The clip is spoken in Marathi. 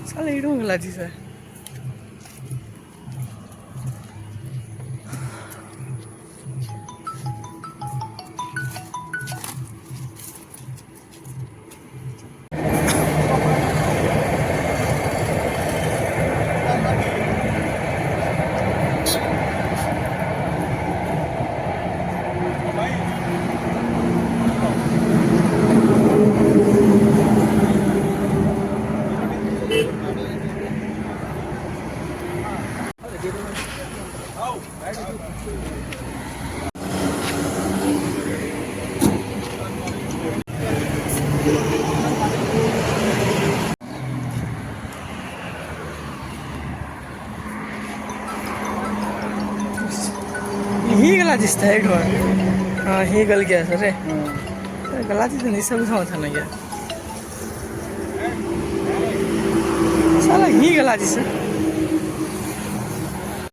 साला इडून गेला तिचा ही गला दिसत आहे हाँ ही गल गया सर रे गला दिसत नहीं सब था ना क्या साला ही गला दिसत